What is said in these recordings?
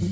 Hey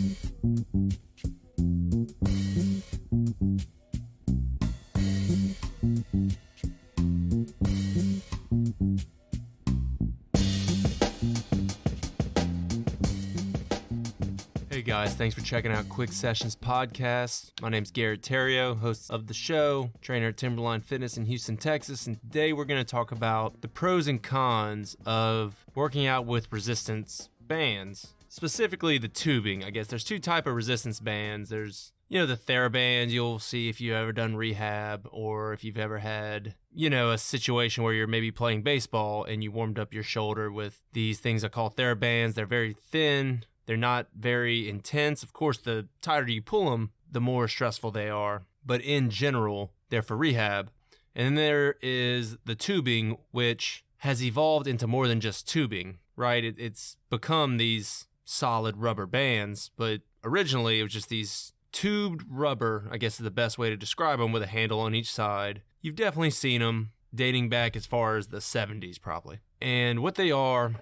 guys, thanks for checking out Quick Sessions Podcast. My name's Garrett Terrio, host of the show, trainer at Timberline Fitness in Houston, Texas, and today we're going to talk about the pros and cons of working out with resistance bands, specifically the tubing. I guess there's two types of resistance bands. There's, the TheraBand you'll see if you've ever done rehab, or if you've ever had, a situation where you're maybe playing baseball and you warmed up your shoulder with these things I call TheraBands. They're very thin. They're not very intense. Of course, the tighter you pull them, the more stressful they are. But in general, they're for rehab. And then there is the tubing, which has evolved into more than just tubing, right? It's become these solid rubber bands. But originally, it was just these tubed rubber, I guess is the best way to describe them, with a handle on each side. You've definitely seen them dating back as far as the 70s, probably. And what they are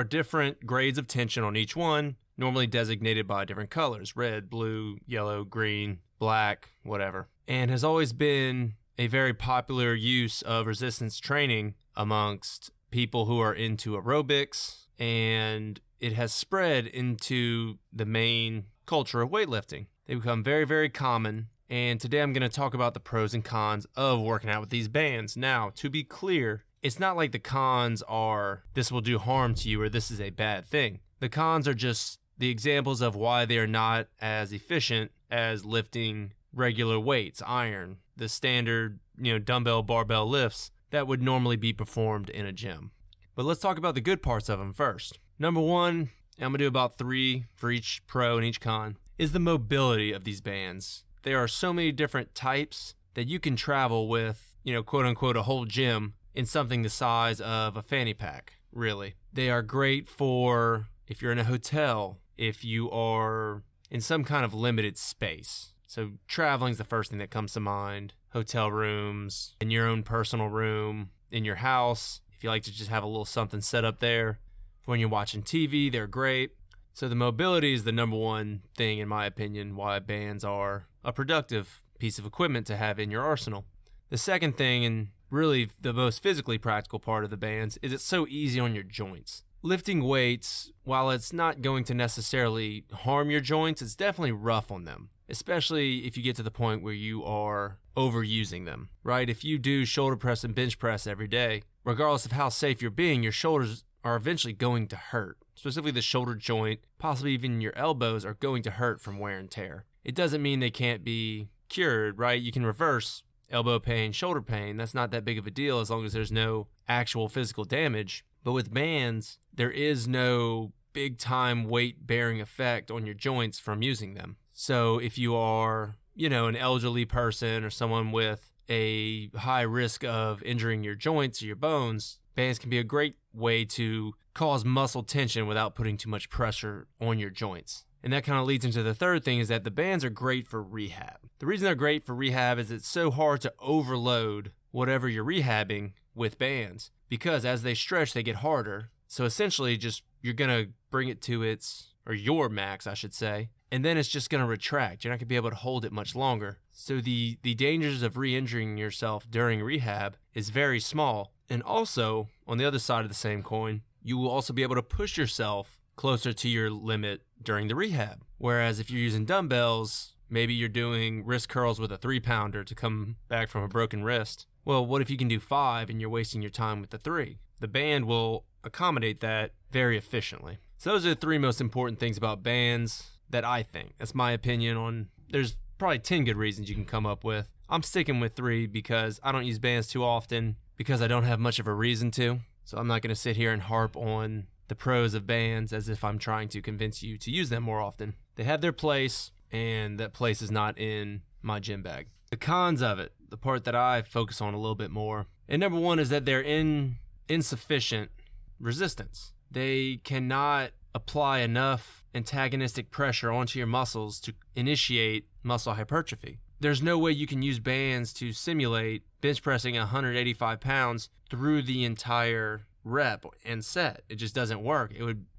different grades of tension on each one, normally designated by different colors: red, blue, yellow, green, black, whatever. And has always been a very popular use of resistance training amongst people who are into aerobics, and it has spread into the main culture of weightlifting. They become very, very common, and today I'm going to talk about the pros and cons of working out with these bands. Now, to be clear, it's not like the cons are this will do harm to you or this is a bad thing. The cons are just the examples of why they are not as efficient as lifting regular weights, iron, the standard, dumbbell, barbell lifts that would normally be performed in a gym. But let's talk about the good parts of them first. Number one, and I'm going to do about 3 for each pro and each con, is the mobility of these bands. There are so many different types that you can travel with, quote unquote, a whole gym in something the size of a fanny pack, really. They are great for if you're in a hotel, if you are in some kind of limited space. So traveling is the first thing that comes to mind. Hotel rooms, in your own personal room, in your house. If you like to just have a little something set up there. When you're watching TV, they're great. So the mobility is the number one thing, in my opinion, why bands are a productive piece of equipment to have in your arsenal. The second thing, and really the most physically practical part of the bands, is it's so easy on your joints. Lifting weights, while it's not going to necessarily harm your joints, it's definitely rough on them, especially if you get to the point where you are overusing them, right? If you do shoulder press and bench press every day, regardless of how safe you're being, your shoulders are eventually going to hurt. Specifically the shoulder joint, possibly even your elbows, are going to hurt from wear and tear. It doesn't mean they can't be cured, right? You can reverse elbow pain, shoulder pain. That's not that big of a deal as long as there's no actual physical damage. But with bands, there is no big time weight bearing effect on your joints from using them. So if you are, an elderly person or someone with a high risk of injuring your joints or your bones, bands can be a great way to cause muscle tension without putting too much pressure on your joints. And that kind of leads into the third thing, is that the bands are great for rehab. The reason they're great for rehab is it's so hard to overload whatever you're rehabbing with bands, because as they stretch, they get harder. So essentially just you're going to bring it to your max, I should say, and then it's just going to retract. You're not going to be able to hold it much longer. So the dangers of re-injuring yourself during rehab is very small. And also, on the other side of the same coin, you will also be able to push yourself closer to your limit during the rehab. Whereas if you're using dumbbells, maybe you're doing wrist curls with a 3-pounder to come back from a broken wrist. Well, what if you can do 5 and you're wasting your time with the 3? The band will accommodate that very efficiently. So those are the 3 most important things about bands that I think. That's my opinion on, there's probably 10 good reasons you can come up with. I'm sticking with 3 because I don't use bands too often, because I don't have much of a reason to. So I'm not going to sit here and harp on the pros of bands as if I'm trying to convince you to use them more often. They have their place, and that place is not in my gym bag. The cons of it, the part that I focus on a little bit more, and number 1 is that they're insufficient resistance. They cannot apply enough antagonistic pressure onto your muscles to initiate muscle hypertrophy. There's no way you can use bands to simulate bench pressing 185 pounds through the entire rep and set. It just doesn't work.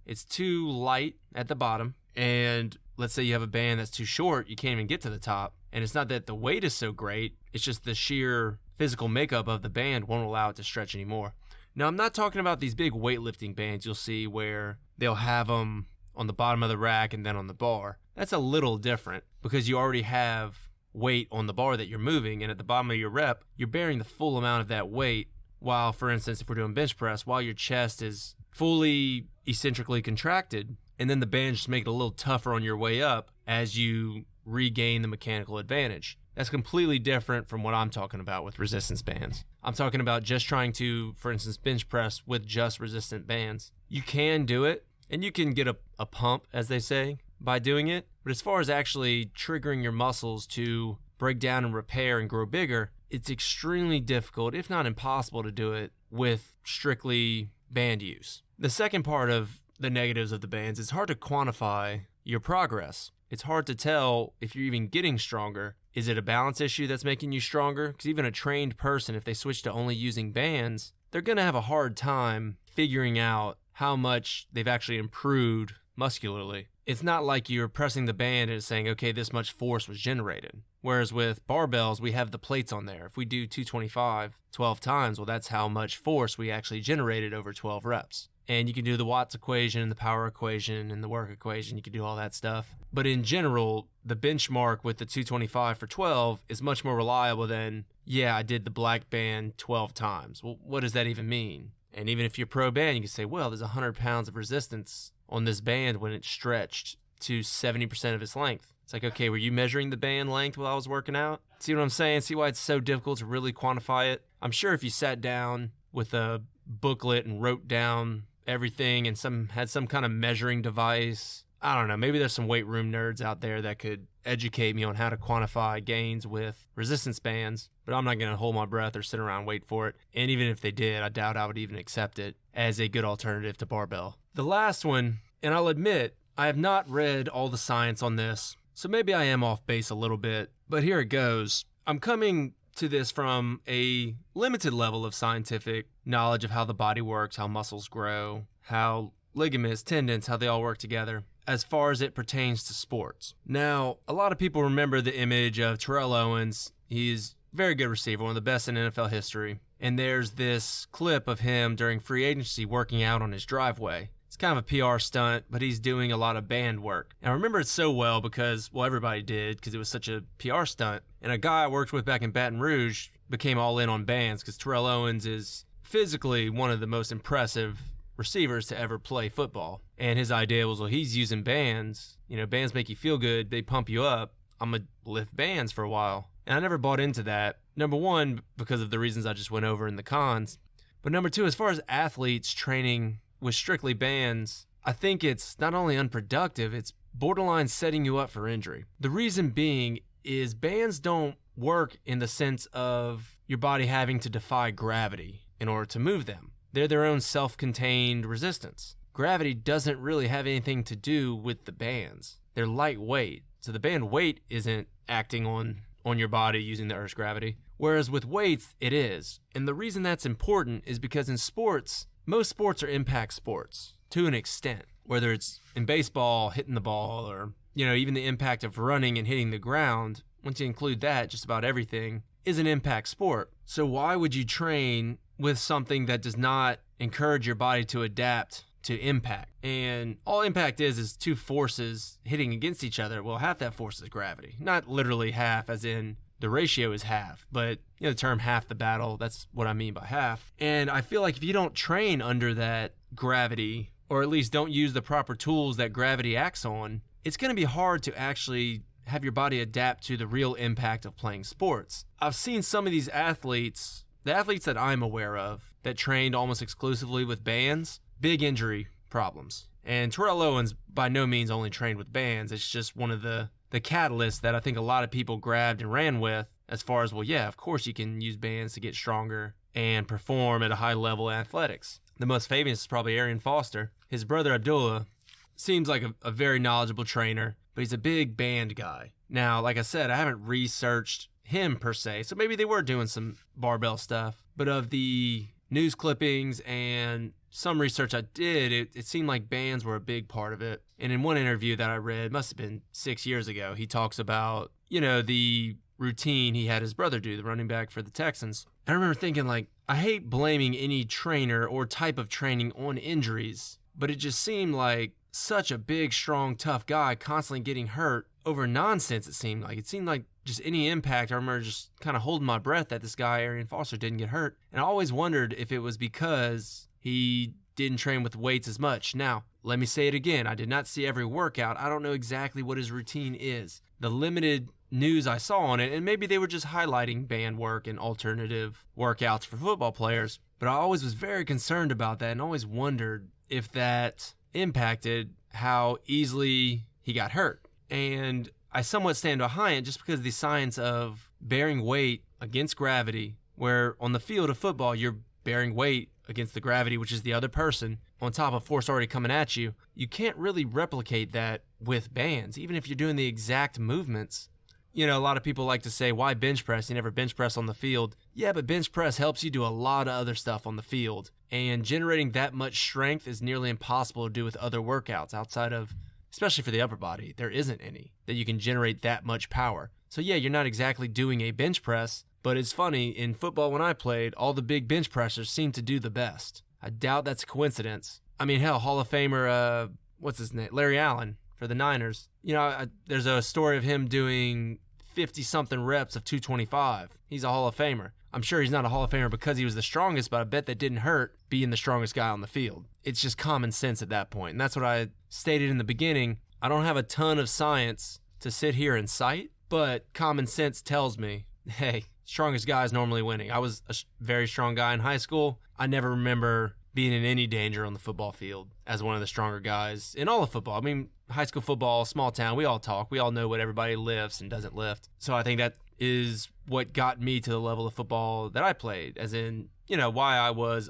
It's too light at the bottom, and let's say you have a band that's too short, you can't even get to the top. And it's not that the weight is so great, it's just the sheer physical makeup of the band won't allow it to stretch anymore. Now, I'm not talking about these big weightlifting bands you'll see where they'll have them on the bottom of the rack and then on the bar. That's a little different because you already have weight on the bar that you're moving, and at the bottom of your rep, you're bearing the full amount of that weight while, for instance, if we're doing bench press, while your chest is fully eccentrically contracted, and then the band just make it a little tougher on your way up as you regain the mechanical advantage. That's completely different from what I'm talking about with resistance bands. I'm talking about just trying to, for instance, bench press with just resistant bands. You can do it, and you can get a pump, as they say, by doing it. But as far as actually triggering your muscles to break down and repair and grow bigger, it's extremely difficult, if not impossible, to do it with strictly band use. The second part of the negatives of the bands, it's hard to quantify your progress. It's hard to tell if you're even getting stronger. Is it a balance issue that's making you stronger? Because even a trained person, if they switch to only using bands, they're going to have a hard time figuring out how much they've actually improved muscularly. It's not like you're pressing the band and it's saying, okay, this much force was generated. Whereas with barbells, we have the plates on there. If we do 225 12 times, well, that's how much force we actually generated over 12 reps. And you can do the Watts equation, the power equation, and the work equation. You can do all that stuff. But in general, the benchmark with the 225 for 12 is much more reliable than, yeah, I did the black band 12 times. Well, what does that even mean? And even if you're pro band, you can say, well, there's 100 pounds of resistance on this band when it's stretched to 70% of its length. It's like, okay, were you measuring the band length while I was working out? See what I'm saying? See why it's so difficult to really quantify it? I'm sure if you sat down with a booklet and wrote down everything and had some kind of measuring device, I don't know, maybe there's some weight room nerds out there that could educate me on how to quantify gains with resistance bands, but I'm not going to hold my breath or sit around and wait for it. And even if they did, I doubt I would even accept it as a good alternative to barbell. The last one, and I'll admit, I have not read all the science on this, so maybe I am off base a little bit, but here it goes. I'm coming to this from a limited level of scientific knowledge of how the body works, how muscles grow, how ligaments, tendons, how they all work together, as far as it pertains to sports. Now, a lot of people remember the image of Terrell Owens. He's a very good receiver, one of the best in NFL history. And there's this clip of him during free agency working out on his driveway. It's kind of a PR stunt, but he's doing a lot of band work. And I remember it so well because, well, everybody did because it was such a PR stunt. And a guy I worked with back in Baton Rouge became all in on bands because Terrell Owens is physically one of the most impressive receivers to ever play football. And his idea was, well, he's using bands. You know, bands make you feel good. They pump you up. I'm going to lift bands for a while. And I never bought into that. Number one, because of the reasons I just went over in the cons. But number two, as far as athletes training with strictly bands, I think it's not only unproductive, it's borderline setting you up for injury. The reason being is bands don't work in the sense of your body having to defy gravity in order to move them. They're their own self-contained resistance. Gravity doesn't really have anything to do with the bands. They're lightweight, so the band weight isn't acting on your body using the Earth's gravity. Whereas with weights, it is. And the reason that's important is because in sports, most sports are impact sports to an extent. Whether it's in baseball, hitting the ball, or, you know, even the impact of running and hitting the ground, once you include that, just about everything is an impact sport. So why would you train with something that does not encourage your body to adapt to impact? And all impact is two forces hitting against each other. Well, half that force is gravity. Not literally half as in the ratio is half, but you know, the term half the battle, that's what I mean by half. And I feel like if you don't train under that gravity, or at least don't use the proper tools that gravity acts on, it's going to be hard to actually have your body adapt to the real impact of playing sports. I've seen some of these athletes, the athletes that I'm aware of, that trained almost exclusively with bands, big injury problems. And Terrell Owens by no means only trained with bands. It's just one of the catalysts that I think a lot of people grabbed and ran with as far as, well, yeah, of course you can use bands to get stronger and perform at a high level in athletics. The most famous is probably Arian Foster. His brother Abdullah seems like a very knowledgeable trainer, but he's a big band guy. Now, like I said, I haven't researched him per se, so maybe they were doing some barbell stuff. But of the news clippings and some research I did, it seemed like bands were a big part of it. And in one interview that I read, must have been 6 years ago, he talks about, the routine he had his brother do, the running back for the Texans. And I remember thinking, I hate blaming any trainer or type of training on injuries, but it just seemed like such a big, strong, tough guy constantly getting hurt over nonsense, it seemed like. It seemed like just any impact. I remember just kind of holding my breath that this guy, Arian Foster, didn't get hurt. And I always wondered if it was because he didn't train with weights as much. Now, let me say it again. I did not see every workout. I don't know exactly what his routine is. The limited news I saw on it, and maybe they were just highlighting band work and alternative workouts for football players, but I always was very concerned about that and always wondered if that impacted how easily he got hurt. And I somewhat stand behind it just because of the science of bearing weight against gravity, where on the field of football, you're bearing weight against the gravity, which is the other person, on top of force already coming at you. You can't really replicate that with bands, even if you're doing the exact movements. A lot of people like to say, why bench press? You never bench press on the field. Yeah, but bench press helps you do a lot of other stuff on the field. And generating that much strength is nearly impossible to do with other workouts outside of, especially for the upper body, there isn't any that you can generate that much power. So yeah, you're not exactly doing a bench press, but it's funny, in football when I played, all the big bench pressers seem to do the best. I doubt that's a coincidence. I mean, hell, Hall of Famer, what's his name? Larry Allen for the Niners. There's a story of him doing 50-something reps of 225. He's a Hall of Famer. I'm sure he's not a Hall of Famer because he was the strongest, but I bet that didn't hurt being the strongest guy on the field. It's just common sense at that point. And that's what I stated in the beginning. I don't have a ton of science to sit here and cite, but common sense tells me, hey, strongest guy is normally winning. I was a very strong guy in high school. I never remember being in any danger on the football field as one of the stronger guys in all of football. I mean, high school football, small town, we all talk. We all know what everybody lifts and doesn't lift. So I think that is what got me to the level of football that I played, as in, why I was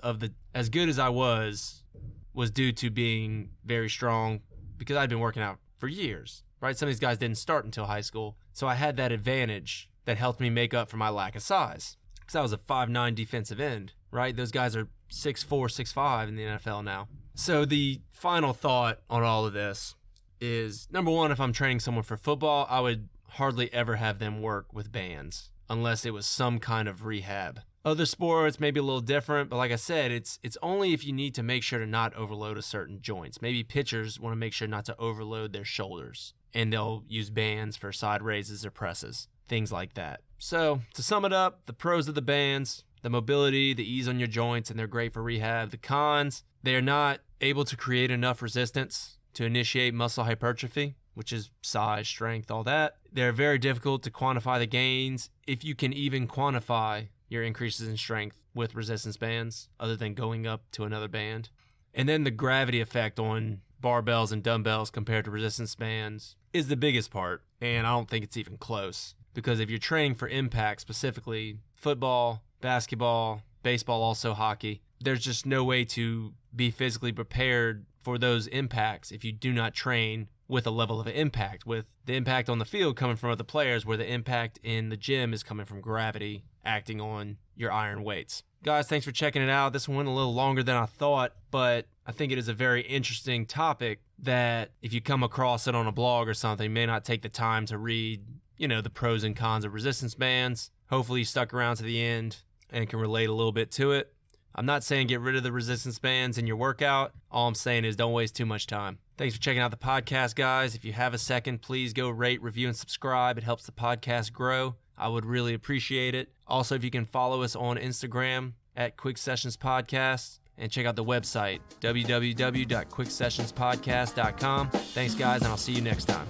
as good as I was due to being very strong because I'd been working out for years, right? Some of these guys didn't start until high school. So I had that advantage that helped me make up for my lack of size because I was a 5'9" defensive end, right? Those guys are 6'4", 6'5" in the NFL now. So the final thought on all of this is, number one, if I'm training someone for football, I would hardly ever have them work with bands unless it was some kind of rehab. Other sports may be a little different, but like I said, it's only if you need to make sure to not overload a certain joints. Maybe pitchers want to make sure not to overload their shoulders, and they'll use bands for side raises or presses, things like that. So to sum it up, the pros of the bands: the mobility, the ease on your joints, and they're great for rehab. The cons: they are not able to create enough resistance to initiate muscle hypertrophy, which is size, strength, all that. They're very difficult to quantify the gains, if you can even quantify your increases in strength with resistance bands, other than going up to another band. And then the gravity effect on barbells and dumbbells compared to resistance bands is the biggest part, and I don't think it's even close. Because if you're training for impact, specifically football, basketball, baseball, also hockey, there's just no way to be physically prepared for those impacts if you do not train with a level of impact, with the impact on the field coming from other players, where the impact in the gym is coming from gravity acting on your iron weights. Guys, thanks for checking it out. This one went a little longer than I thought, but I think it is a very interesting topic that if you come across it on a blog or something, you may not take the time to read, the pros and cons of resistance bands. Hopefully you stuck around to the end and can relate a little bit to it. I'm not saying get rid of the resistance bands in your workout. All I'm saying is don't waste too much time. Thanks for checking out the podcast, guys. If you have a second, please go rate, review, and subscribe. It helps the podcast grow. I would really appreciate it. Also, if you can follow us on Instagram at Quick Sessions Podcast, and check out the website, www.quicksessionspodcast.com. Thanks, guys, and I'll see you next time.